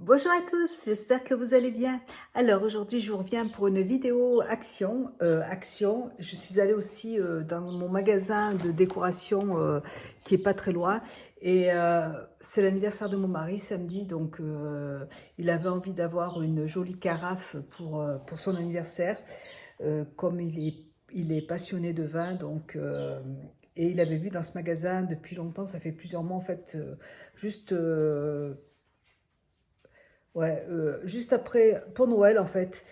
Bonjour à tous, j'espère que vous allez bien. Alors aujourd'hui je vous reviens pour une vidéo action. Je suis allée aussi dans mon magasin de décoration qui est pas très loin. Et c'est l'anniversaire de mon mari samedi, donc il avait envie d'avoir une jolie carafe pour son anniversaire. Comme il est passionné de vin, donc et il avait vu dans ce magasin depuis longtemps, ça fait plusieurs mois en fait, juste ouais, juste après, pour Noël en fait,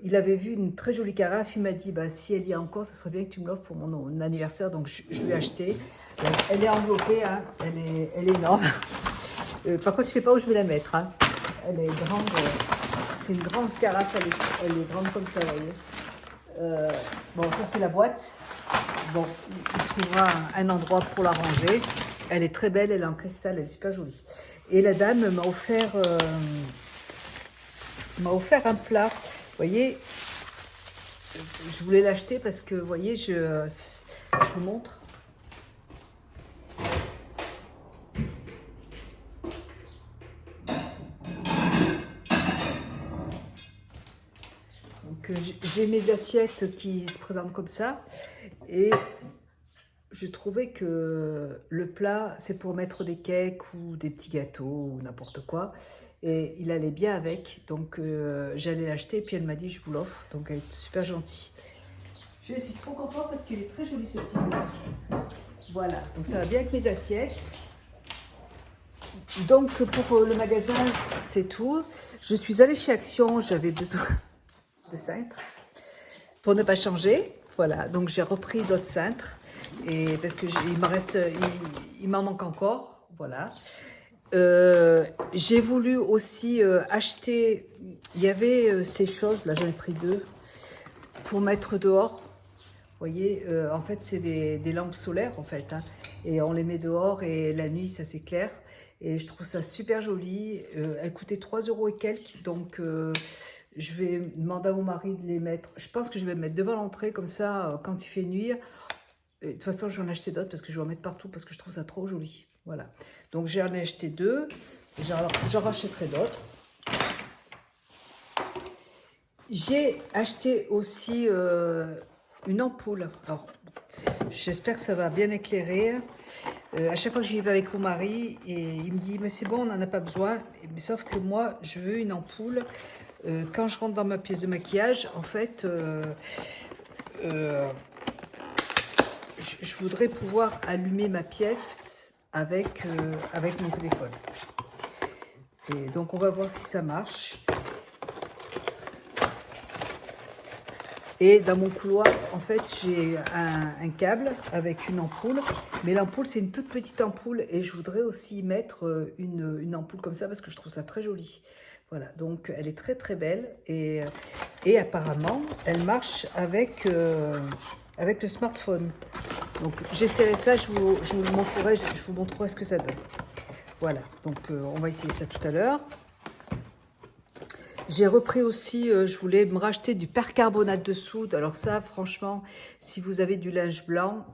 il avait vu une très jolie carafe. Il m'a dit, bah, si elle y est encore, ce serait bien que tu me l'offres pour mon anniversaire. Donc je lui ai acheté. Elle est enveloppée, hein, elle est énorme. Par contre, je sais pas où je vais la mettre, hein. Elle est grande, c'est une grande carafe, elle est grande comme ça, vous voyez. Bon, ça c'est la boîte. Bon, il trouvera un endroit pour la ranger. Elle est très belle, elle est en cristal, elle est super jolie. Et la dame m'a offert un plat. Vous voyez, je voulais l'acheter parce que, vous voyez, je vous montre. Donc, j'ai mes assiettes qui se présentent comme ça. Et je trouvais que le plat, c'est pour mettre des cakes ou des petits gâteaux ou n'importe quoi. Et il allait bien avec, donc j'allais l'acheter. Puis elle m'a dit, je vous l'offre. Donc elle est super gentille. Je suis trop contente parce qu'il est très joli ce petit plat. Voilà, donc ça va bien avec mes assiettes. Donc pour le magasin, c'est tout. Je suis allée chez Action, j'avais besoin de cintres pour ne pas changer. Voilà, donc j'ai repris d'autres cintres. Et parce que il m'en manque encore, voilà. J'ai voulu aussi acheter, il y avait ces choses, là j'en ai pris deux, pour mettre dehors. Vous voyez, en fait c'est des lampes solaires en fait, hein, et on les met dehors et la nuit ça s'éclaire. Et je trouve ça super joli. Elle coûtait 3 € et quelques, donc je vais demander à mon mari de les mettre. Je pense que je vais les mettre devant l'entrée, comme ça quand il fait nuit. Et de toute façon, j'en ai acheté d'autres parce que je vais en mettre partout parce que je trouve ça trop joli. Voilà. Donc, j'en ai acheté deux. J'en rachèterai d'autres. J'ai acheté aussi une ampoule. Alors, j'espère que ça va bien éclairer. À chaque fois que j'y vais avec mon mari, et il me dit, mais c'est bon, on n'en a pas besoin. Mais sauf que moi, je veux une ampoule. Quand je rentre dans ma pièce de maquillage, en fait... je voudrais pouvoir allumer ma pièce avec mon téléphone. Et donc, on va voir si ça marche. Et dans mon couloir, en fait, j'ai un câble avec une ampoule. Mais l'ampoule, c'est une toute petite ampoule. Et je voudrais aussi mettre une ampoule comme ça parce que je trouve ça très joli. Voilà, donc elle est très très belle. Et apparemment, elle marche avec le smartphone. Donc j'essaierai ça, je vous le montrerai, je vous montrerai ce que ça donne. Voilà, donc on va essayer ça tout à l'heure. J'ai repris aussi, je voulais me racheter du percarbonate de soude. Alors ça, franchement, si vous avez du linge blanc,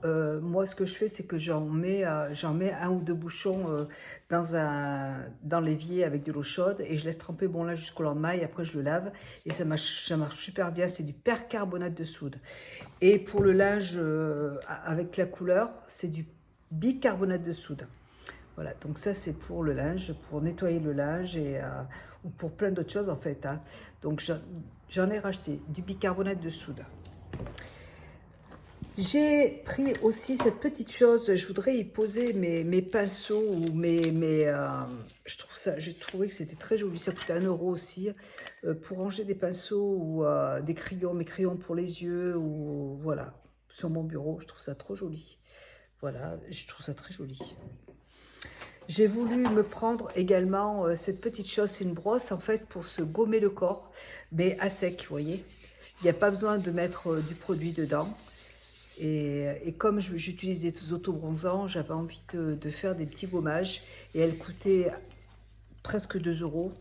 moi ce que je fais, c'est que j'en mets un ou deux bouchons dans l'évier avec de l'eau chaude et je laisse tremper mon linge jusqu'au lendemain et après je le lave et ça marche super bien. C'est du percarbonate de soude. Et pour le linge avec la couleur, c'est du bicarbonate de soude. Voilà, donc ça c'est pour le linge, pour nettoyer le linge ou pour plein d'autres choses en fait, hein. Donc j'en ai racheté du bicarbonate de soude. J'ai pris aussi cette petite chose, je voudrais y poser mes pinceaux ou j'ai trouvé que c'était très joli, ça coûtait 1 € aussi, pour ranger des pinceaux ou des crayons, mes crayons pour les yeux ou voilà, sur mon bureau, je trouve ça trop joli. Voilà, je trouve ça très joli. J'ai voulu me prendre également cette petite chose, c'est une brosse en fait pour se gommer le corps, mais à sec, vous voyez. Il n'y a pas besoin de mettre du produit dedans. Et comme j'utilise des autobronzants, j'avais envie de faire des petits gommages. Et elle coûtait presque 2 €.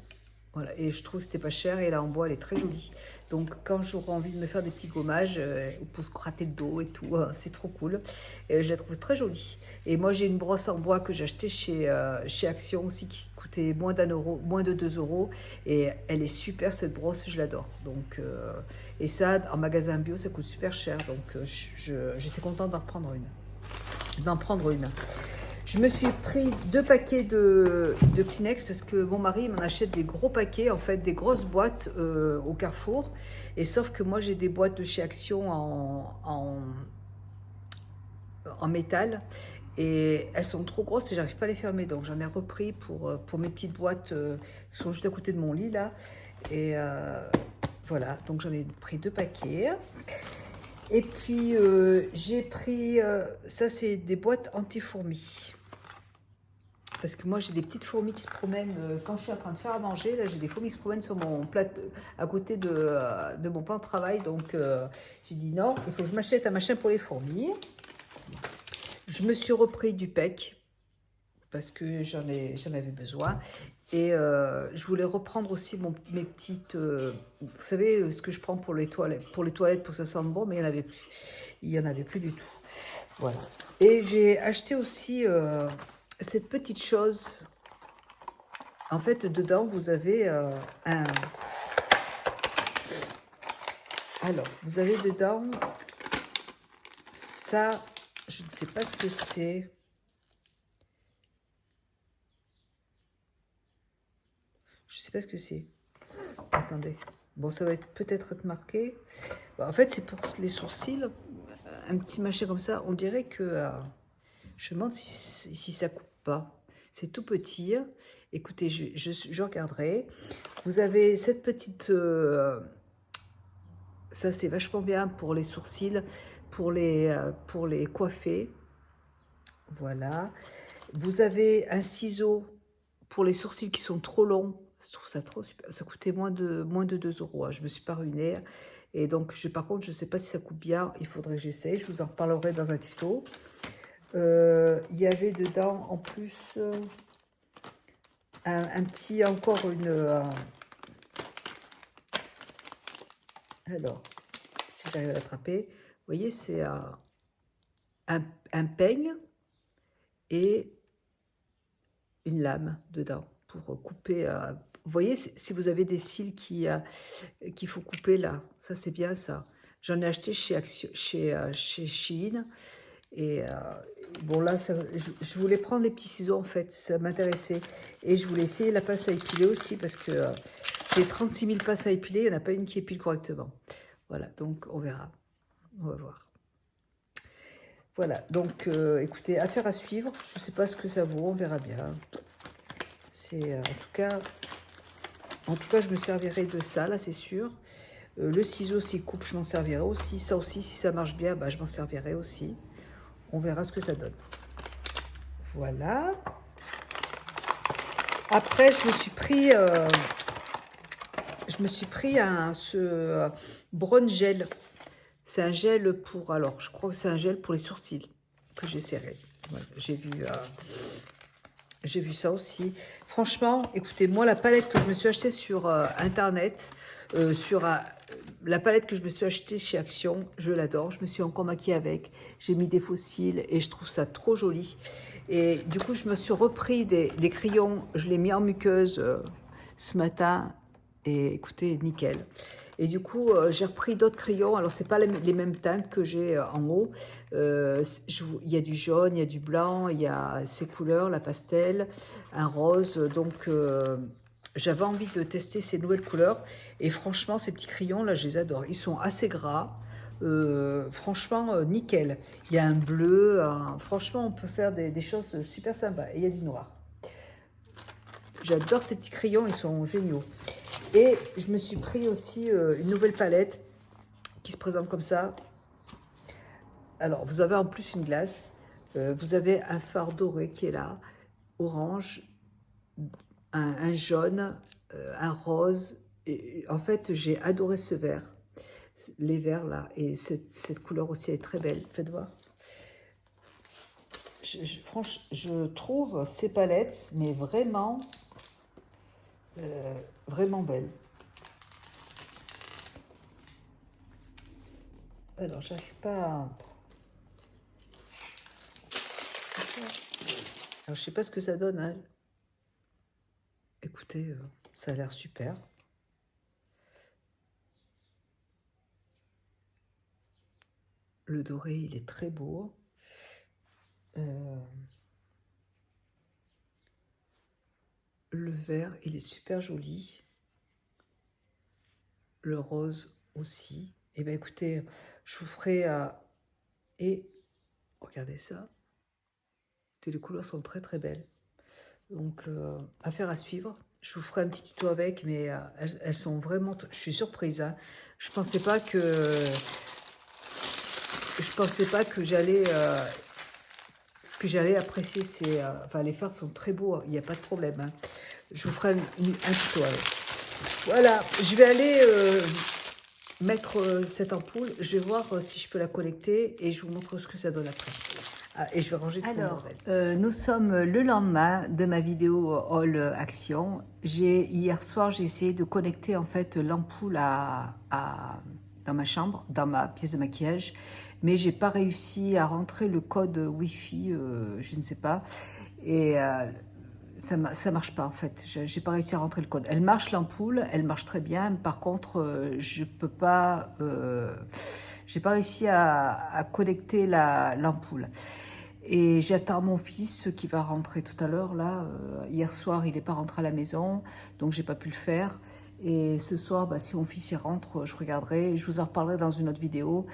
Voilà, et je trouve que c'était pas cher et là en bois elle est très jolie. Donc quand j'aurai envie de me faire des petits gommages pour se gratter le dos et tout, c'est trop cool. Et je la trouve très jolie. Et moi j'ai une brosse en bois que j'ai achetée chez Action aussi qui coûtait moins d'1 euro, moins de 2 euros. Et elle est super cette brosse, je l'adore. Donc et ça en magasin bio ça coûte super cher. Donc j'étais contente d'en prendre une. Je me suis pris 2 paquets de Kleenex parce que mon mari m'en achète des gros paquets, en fait des grosses boîtes au Carrefour. Et sauf que moi j'ai des boîtes de chez Action en métal et elles sont trop grosses et j'arrive pas à les fermer. Donc j'en ai repris pour mes petites boîtes qui sont juste à côté de mon lit là. Et voilà, donc j'en ai pris 2 paquets. Et puis j'ai pris, ça c'est des boîtes anti-fourmis. Parce que moi j'ai des petites fourmis qui se promènent quand je suis en train de faire à manger. Là j'ai des fourmis qui se promènent sur mon plat, à côté de mon plan de travail. Donc j'ai dit non, il faut que je m'achète un machin pour les fourmis. Je me suis repris du PEC parce que j'en avais besoin. Et je voulais reprendre aussi mes petites... vous savez, ce que je prends pour les toilettes pour que ça sente bon, mais il n'y en avait plus. Il n'y en avait plus du tout. Voilà. Et j'ai acheté aussi cette petite chose. En fait, dedans, vous avez un... Alors, vous avez dedans ça, je ne sais pas ce que c'est. Je sais pas ce que c'est. Attendez. Bon, ça va peut-être être marqué. Bon, en fait, c'est pour les sourcils. Un petit machin comme ça. On dirait que... je me demande si ça coupe pas. C'est tout petit. Écoutez, je regarderai. Vous avez cette petite... ça, c'est vachement bien pour les sourcils, pour les coiffer. Voilà. Vous avez un ciseau pour les sourcils qui sont trop longs. Je trouve ça trop super. Ça coûtait moins de 2 euros. Hein. Je ne me suis pas ruinée. Et donc, par contre, je ne sais pas si ça coupe bien. Il faudrait que j'essaye. Je vous en reparlerai dans un tuto. Il y avait dedans, en plus, un petit, encore une... alors, si j'arrive à l'attraper, vous voyez, c'est un peigne et une lame dedans pour couper. Vous voyez, si vous avez des cils qu'il faut couper là, ça c'est bien ça. J'en ai acheté chez Shein. Et bon là, je voulais prendre les petits ciseaux en fait, ça m'intéressait. Et je voulais essayer la pince à épiler aussi parce que j'ai 36 000 pinces à épiler, il n'y en a pas une qui épile correctement. Voilà, donc on verra, on va voir. Voilà, donc écoutez, affaire à suivre. Je ne sais pas ce que ça vaut, on verra bien. C'est en tout cas, je me servirai de ça, là, c'est sûr. Le ciseau, s'il coupe, je m'en servirai aussi. Ça aussi, si ça marche bien, bah, je m'en servirai aussi. On verra ce que ça donne. Voilà. Après, je me suis pris ce Brown Gel. C'est un gel pour... Alors, je crois que c'est un gel pour les sourcils que j'essaierai. Voilà, j'ai vu ça aussi. Franchement, écoutez, moi, la palette que je me suis achetée sur Internet, la palette que je me suis achetée chez Action, je l'adore. Je me suis encore maquillée avec. J'ai mis des faux cils et je trouve ça trop joli. Et du coup, je me suis repris des crayons. Je l'ai mis en muqueuse ce matin. Et écoutez, nickel. Et du coup, j'ai repris d'autres crayons. Alors, c'est pas les mêmes teintes que j'ai en haut. Il y a du jaune, il y a du blanc, il y a ces couleurs, la pastel, un rose. Donc, j'avais envie de tester ces nouvelles couleurs. Et franchement, ces petits crayons, là, je les adore. Ils sont assez gras. Franchement, nickel. Il y a un bleu. Franchement, on peut faire des choses super sympas. Et il y a du noir. J'adore ces petits crayons, ils sont géniaux. Et je me suis pris aussi une nouvelle palette qui se présente comme ça. Alors, vous avez en plus une glace. Vous avez un fard doré qui est là, orange, un jaune, un rose. Et en fait, j'ai adoré ce vert, les verts là. Et cette couleur aussi est très belle. Faites voir. Franchement, je trouve ces palettes, mais vraiment vraiment belle. Alors, j'arrive pas à... Alors, je sais pas ce que ça donne, hein. Écoutez, ça a l'air super. Le doré, il est très beau. Le vert, il est super joli. Le rose aussi. Et bien, écoutez, je vous ferai... et regardez ça. Les couleurs sont très très belles. Donc, affaire à suivre. Je vous ferai un petit tuto avec, mais elles sont vraiment... Je suis surprise, hein. Je pensais pas que j'allais apprécier ces... enfin, les fards sont très beaux, il n'y a pas de problème, hein. Je vous ferai un tuto avec. Voilà, je vais aller mettre cette ampoule. Je vais voir si je peux la connecter et je vous montre ce que ça donne après. Et je vais ranger tout mon bordel. Nous sommes le lendemain de ma vidéo haul action. Hier soir, j'ai essayé de connecter en fait l'ampoule dans ma chambre, dans ma pièce de maquillage, mais j'ai pas réussi à rentrer le code Wi-Fi, je ne sais pas, et ça marche pas en fait. J'ai pas réussi à rentrer le code. Elle marche l'ampoule, elle marche très bien. Par contre, je peux pas. J'ai pas réussi à connecter l'ampoule. Et j'attends mon fils qui va rentrer tout à l'heure là. Hier soir, il n'est pas rentré à la maison, donc j'ai pas pu le faire. Et ce soir, bah, si mon fils y rentre, je regarderai. Je vous en reparlerai dans une autre vidéo.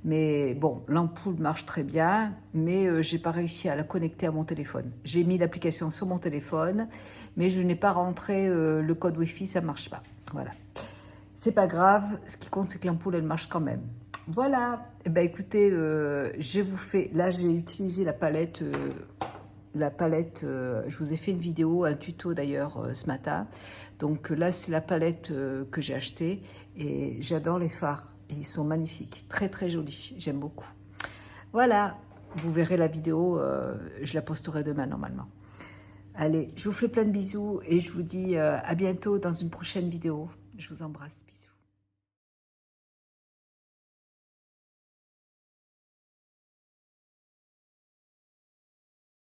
Mais bon, l'ampoule marche très bien, mais j'ai pas réussi à la connecter à mon téléphone. J'ai mis l'application sur mon téléphone, mais je n'ai pas rentré le code Wi-Fi, ça marche pas. Voilà. C'est pas grave, ce qui compte, c'est que l'ampoule, elle marche quand même. Voilà. Eh ben, écoutez, je vous fais... Là, j'ai utilisé la palette... je vous ai fait une vidéo, un tuto d'ailleurs ce matin. Donc là, c'est la palette que j'ai achetée et j'adore les fards. Ils sont magnifiques, très très jolis, j'aime beaucoup. Voilà, vous verrez la vidéo, je la posterai demain normalement. Allez, je vous fais plein de bisous et je vous dis à bientôt dans une prochaine vidéo. Je vous embrasse, bisous.